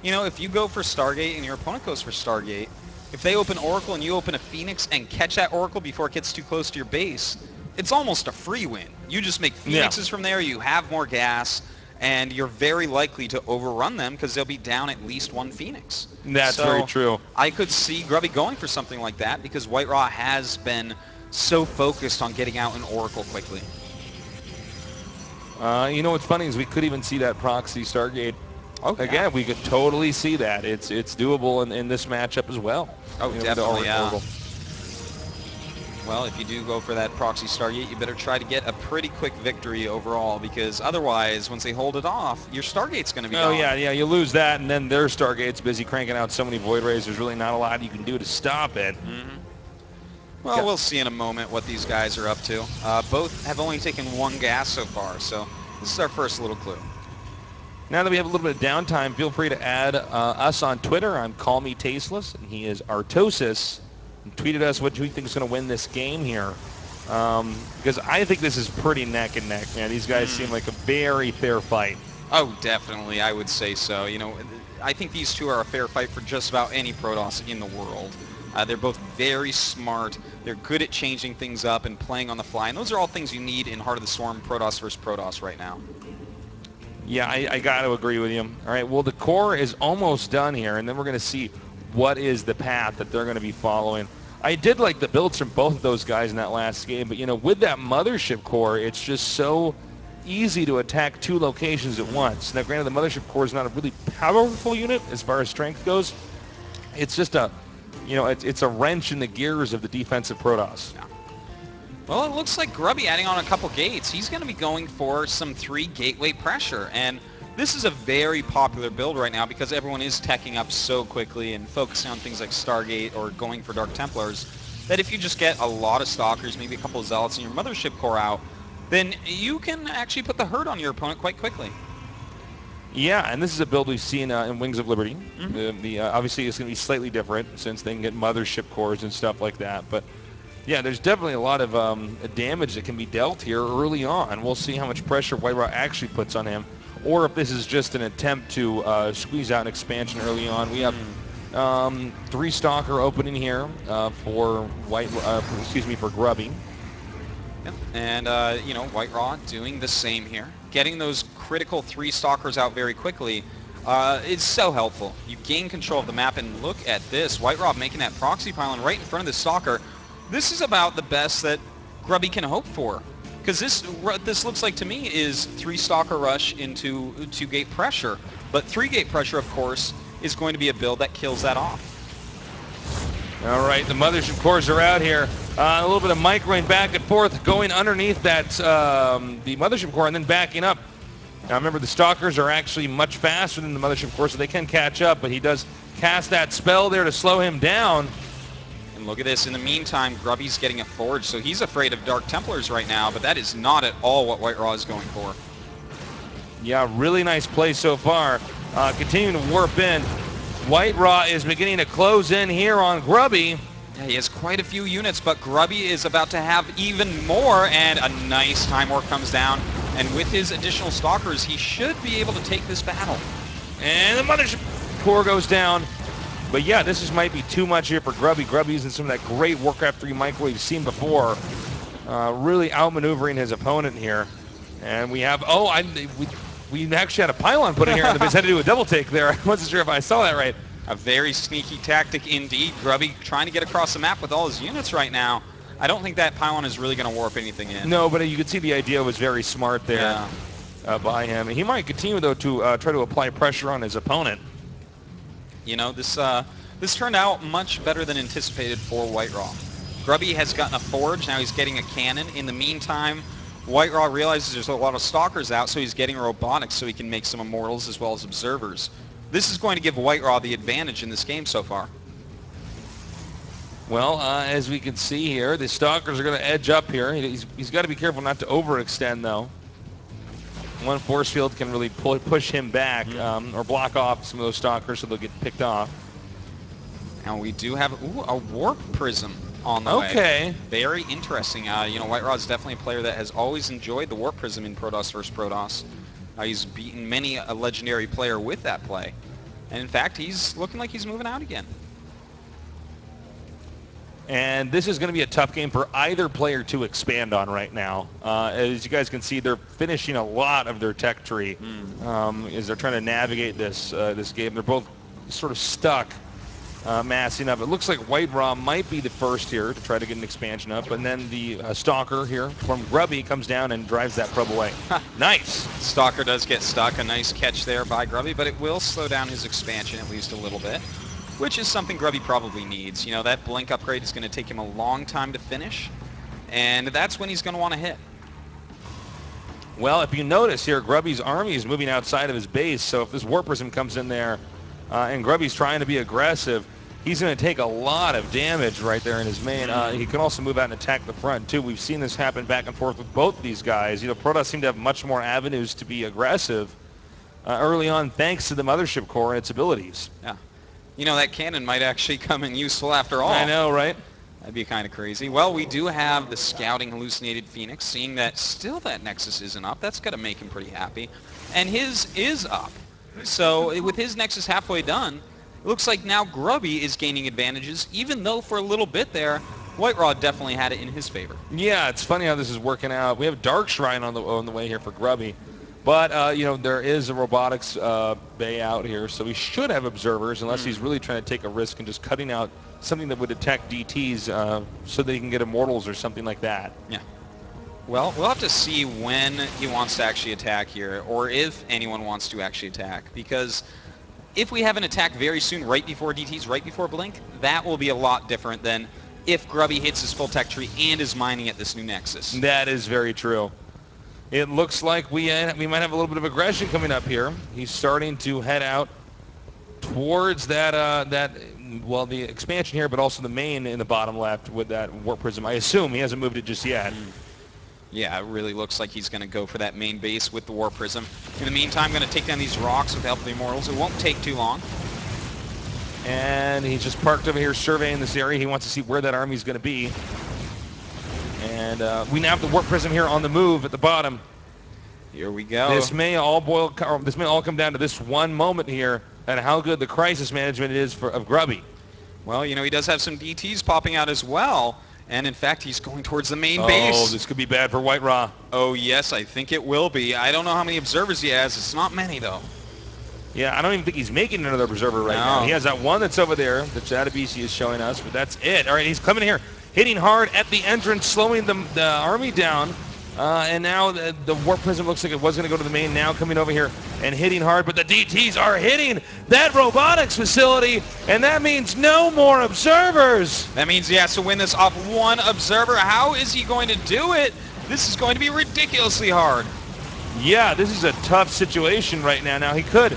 You know, if you go for Stargate and your opponent goes for Stargate, if they open Oracle and you open a Phoenix and catch that Oracle before it gets too close to your base, it's almost a free win. You just make Phoenixes from there, you have more gas, and you're very likely to overrun them because they'll be down at least one Phoenix. That's very true. I could see Grubby going for something like that because White Raw has been so focused on getting out an Oracle quickly. You know what's funny is we could even see that proxy Stargate. Okay. Again, we could totally see that. It's doable in this matchup as well. Oh, definitely, yeah. Well, if you do go for that proxy Stargate, you better try to get a pretty quick victory overall because otherwise, once they hold it off, your Stargate's going to be gone. Oh, yeah, you lose that, and then their Stargate's busy cranking out so many Void Rays, there's really not a lot you can do to stop it. Well, we'll see in a moment what these guys are up to. Both have only taken one gas so far, so this is our first little clue. Now that we have a little bit of downtime, feel free to add us on Twitter. I'm Call Me Tasteless, and he is Artosis. And tweet at us what you think is going to win this game here. Because I think this is pretty neck and neck, man. These guys seem like a very fair fight. Oh, definitely. I would say so. You know, I think these two are a fair fight for just about any Protoss in the world. They're both very smart. They're good at changing things up and playing on the fly. And those are all things you need in Heart of the Swarm Protoss versus Protoss right now. Yeah, I got to agree with you. All right, well, the core is almost done here, and then we're going to see what is the path that they're going to be following. I did like the builds from both of those guys in that last game, but, you know, with that mothership core, it's just so easy to attack two locations at once. Now, granted, the mothership core is not a really powerful unit as far as strength goes. It's just a, you know, it's a wrench in the gears of the defensive Protoss. Yeah. Well, it looks like Grubby adding on a couple gates. He's going to be going for some 3 gateway pressure, and this is a very popular build right now because everyone is teching up so quickly and focusing on things like Stargate or going for Dark Templars, that if you just get a lot of Stalkers, maybe a couple of Zealots, and your mothership core out, then you can actually put the hurt on your opponent quite quickly. Yeah, and this is a build we've seen in Wings of Liberty. Obviously, it's going to be slightly different since they can get mothership cores and stuff like that, but yeah, there's definitely a lot of damage that can be dealt here early on. We'll see how much pressure White Raw actually puts on him, or if this is just an attempt to squeeze out an expansion early on. We have 3 Stalker opening here for for Grubby. Yep. And you know, White Raw doing the same here, getting those critical 3 Stalkers out very quickly. It's so helpful. You gain control of the map, and look at this, White Raw making that proxy pylon right in front of the Stalker. This is about the best that Grubby can hope for, because this looks like to me is 3 Stalker rush into 2 gate pressure, but 3 gate pressure, of course, is going to be a build that kills that off. All right, the mothership cores are out here. A little bit of microing back and forth, going underneath that the mothership core and then backing up. Now remember, the stalkers are actually much faster than the mothership core, so they can catch up, but he does cast that spell there to slow him down. And look at this. In the meantime, Grubby's getting a forge, so he's afraid of Dark Templars right now, but that is not at all what White Raw is going for. Yeah, really nice play so far. Continuing to warp in. White Raw is beginning to close in here on Grubby. Yeah, he has quite a few units, but Grubby is about to have even more, and a nice time warp comes down. And with his additional stalkers, he should be able to take this battle. And the mothership core goes down. But yeah, this might be too much here for Grubby. Grubby using some of that great Warcraft 3 micro we've seen before. Really outmaneuvering his opponent here. And we have, we actually had a pylon put in here, and the base had to do a double take there. I wasn't sure if I saw that right. A very sneaky tactic indeed. Grubby trying to get across the map with all his units right now. I don't think that pylon is really going to warp anything in. No, but you could see the idea was very smart there by him. He might continue, though, to try to apply pressure on his opponent. You know, this turned out much better than anticipated for White Raw. Grubby has gotten a forge. Now he's getting a cannon. In the meantime, White Raw realizes there's a lot of stalkers out, so he's getting robotics so he can make some immortals as well as observers. This is going to give White Raw the advantage in this game so far. Well, as we can see here, the stalkers are going to edge up here. He's got to be careful not to overextend, though. One force field can really push him back or block off some of those stalkers so they'll get picked off. Now we do have a warp prism on the way. Okay. Very interesting. You know, White Raw is definitely a player that has always enjoyed the warp prism in Protoss vs. Protoss. He's beaten many a legendary player with that play. And in fact, he's looking like he's moving out again. And this is going to be a tough game for either player to expand on right now. As you guys can see, they're finishing a lot of their tech tree as they're trying to navigate this this game. They're both sort of stuck massing up. It looks like White Raw might be the first here to try to get an expansion up, and then the Stalker here from Grubby comes down and drives that probe away. Nice! Stalker does get stuck. A nice catch there by Grubby, but it will slow down his expansion at least a little bit, which is something Grubby probably needs. You know, that blink upgrade is going to take him a long time to finish, and that's when he's going to want to hit. Well, if you notice here, Grubby's army is moving outside of his base, so if this Warp Prism comes in there and Grubby's trying to be aggressive, he's going to take a lot of damage right there in his main. He can also move out and attack the front, too. We've seen this happen back and forth with both these guys. You know, Protoss seem to have much more avenues to be aggressive early on thanks to the Mothership Core and its abilities. Yeah. You know, that cannon might actually come in useful after all. I know, right? That'd be kind of crazy. Well, we do have the scouting hallucinated Phoenix. Seeing that still that Nexus isn't up, that's got to make him pretty happy. And his is up. So with his Nexus halfway done, it looks like now Grubby is gaining advantages, even though for a little bit there, White Raw definitely had it in his favor. Yeah, it's funny how this is working out. We have Dark Shrine on the way here for Grubby. But, you know, there is a robotics bay out here, so he should have observers unless he's really trying to take a risk and just cutting out something that would detect DTs so they can get immortals or something like that. Yeah. Well, we'll have to see when he wants to actually attack here, or if anyone wants to actually attack, because if we have an attack very soon, right before DTs, right before Blink, that will be a lot different than if Grubby hits his full tech tree and is mining at this new Nexus. That is very true. It looks like we might have a little bit of aggression coming up here. He's starting to head out towards well, the expansion here, but also the main in the bottom left with that Warp Prism. I assume he hasn't moved it just yet. Yeah, it really looks like he's going to go for that main base with the Warp Prism. In the meantime, going to take down these rocks with the help of the Immortals. It won't take too long. And he's just parked over here surveying this area. He wants to see where that army's going to be. And we now have the Warp Prism here on the move at the bottom. Here we go. This may all come down to this one moment here and how good the crisis management is of Grubby. Well, you know, he does have some DTs popping out as well. And in fact, he's going towards the main base. Oh, this could be bad for White Raw. Oh, yes, I think it will be. I don't know how many observers he has. It's not many, though. Yeah, I don't even think he's making another observer right now. He has that one that's over there that Jadabisi is showing us, but that's it. All right, he's coming here, hitting hard at the entrance, slowing the army down. And now the Warp Prism looks like it was going to go to the main, now coming over here and hitting hard, but the DTs are hitting that robotics facility, and that means no more observers. That means he has to win this off one observer. How is he going to do it? This is going to be ridiculously hard. Yeah, this is a tough situation right now. Now, he could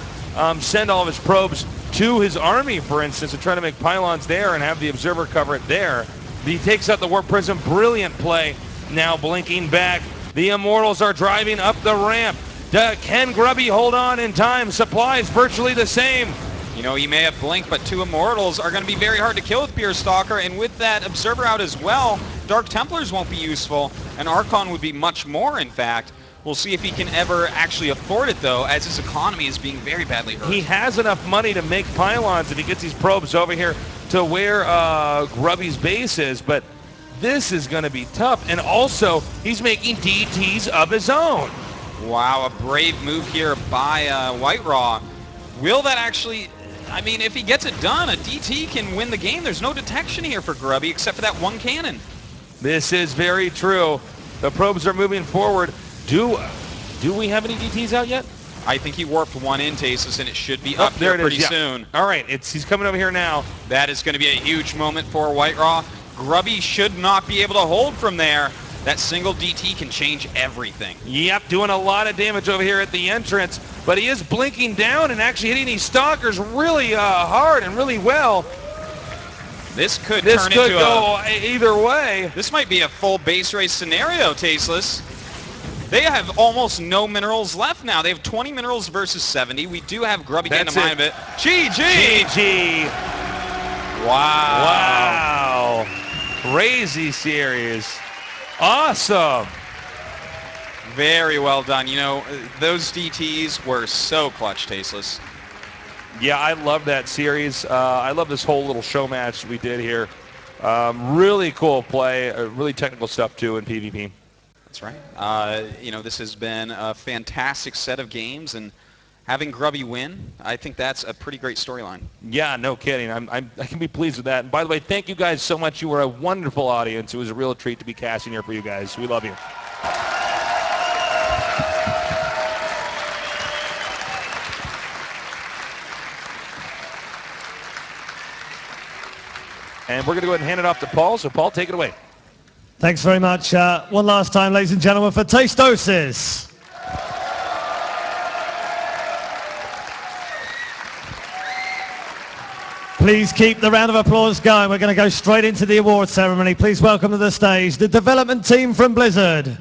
send all of his probes to his army, for instance, and try to make pylons there and have the observer cover it there. But he takes out the Warp Prism. Brilliant play. Now blinking back. The Immortals are driving up the ramp. Can Grubby hold on in time? Supplies virtually the same. You know, he may have blinked, but 2 Immortals are going to be very hard to kill with Pure Stalker, and with that Observer out as well, Dark Templars won't be useful, and Archon would be much more, in fact. We'll see if he can ever actually afford it, though, as his economy is being very badly hurt. He has enough money to make pylons if he gets these probes over here to where Grubby's base is, but this is going to be tough. And also, he's making DTs of his own. Wow, a brave move here by White Raw. Will that actually... I mean, if he gets it done, a DT can win the game. There's no detection here for Grubby except for that one cannon. This is very true. The probes are moving forward. Do we have any DTs out yet? I think he warped one in, Tasteosis, and it should be up there here pretty yeah. soon. All right, he's coming over here now. That is going to be a huge moment for White Raw. Grubby should not be able to hold from there. That single DT can change everything. Yep, doing a lot of damage over here at the entrance, but he is blinking down and actually hitting these stalkers really hard and really well. This could go either way. This might be a full base race scenario, Tasteless. They have almost no minerals left now. They have 20 minerals versus 70. We do have Grubby getting a mind of it. GG! GG! Wow. Wow. Crazy series. Awesome. Very well done. You know, those DTs were so clutch, Tasteless. Yeah, I love that series. I love this whole little show match we did here. Really cool play. Really technical stuff, too, in PvP. That's right. You know, this has been a fantastic set of games, and having Grubby win, I think that's a pretty great storyline. Yeah, no kidding. I can be pleased with that. And by the way, thank you guys so much. You were a wonderful audience. It was a real treat to be casting here for you guys. We love you. And we're going to go ahead and hand it off to Paul. So, Paul, take it away. Thanks very much. One last time, ladies and gentlemen, for Tasteosis. Please keep the round of applause going. We're going to go straight into the award ceremony. Please welcome to the stage the development team from Blizzard.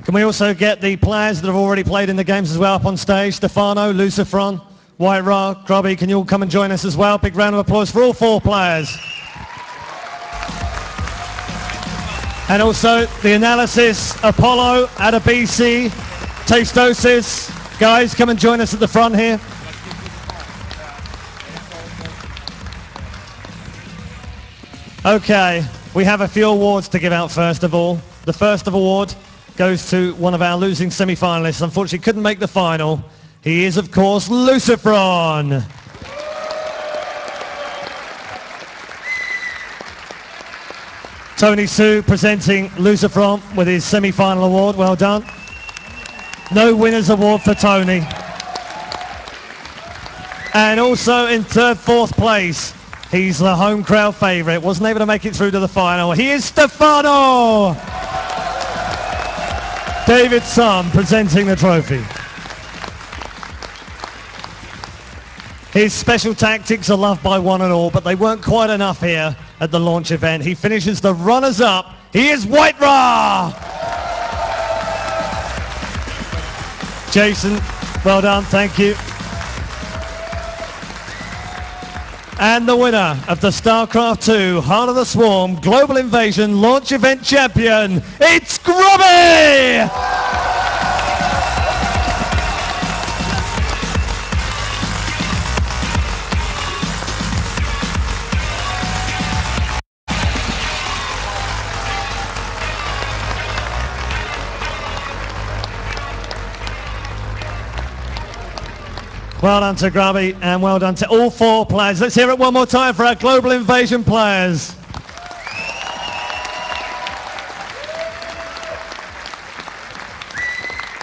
Can we also get the players that have already played in the games as well up on stage? Stefano, Lucifron, White Ra, Grubby, can you all come and join us as well? Big round of applause for all 4 players. And also the analysis, Apollo, Adabisi, Tasteosis. Guys, come and join us at the front here. Okay, we have a few awards to give out first of all. The first award goes to one of our losing semi-finalists. Unfortunately, couldn't make the final. He is, of course, Lucifron. Tony Sue presenting Lucifron with his semi-final award. Well done. No winner's award for Tony. And also in 3rd, 4th place, he's the home crowd favourite. Wasn't able to make it through to the final. He is Stefano. David's son presenting the trophy. His special tactics are loved by one and all, but they weren't quite enough here at the launch event. He finishes the runners-up. He is White Ra! Jason, well done, thank you. And the winner of the StarCraft 2 Heart of the Swarm Global Invasion Launch Event Champion, it's Grubby! Well done to Grubby, and well done to all 4 players. Let's hear it one more time for our Global Invasion players.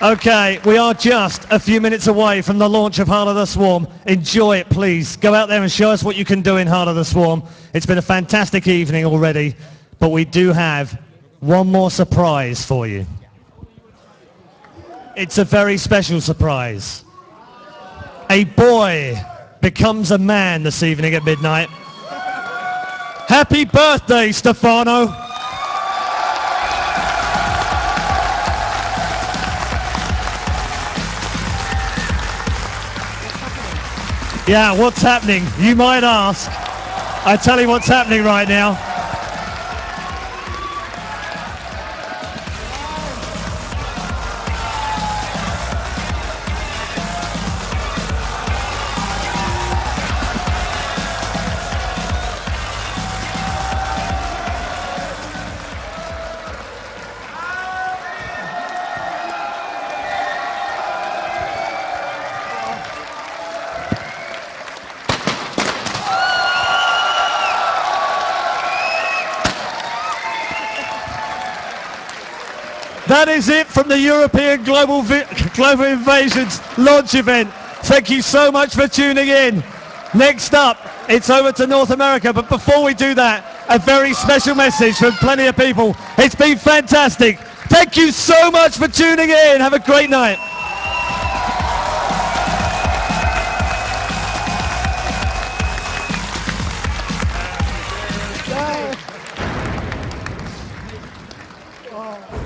Okay, we are just a few minutes away from the launch of Heart of the Swarm. Enjoy it, please. Go out there and show us what you can do in Heart of the Swarm. It's been a fantastic evening already, but we do have one more surprise for you. It's a very special surprise. A boy becomes a man this evening at midnight. Happy birthday, Stefano. Yeah, what's happening? You might ask. I tell you what's happening right now. That is it from the European Global Invasions launch event. Thank you so much for tuning in. Next up, it's over to North America. But before we do that, a very special message from plenty of people. It's been fantastic. Thank you so much for tuning in. Have a great night. Oh.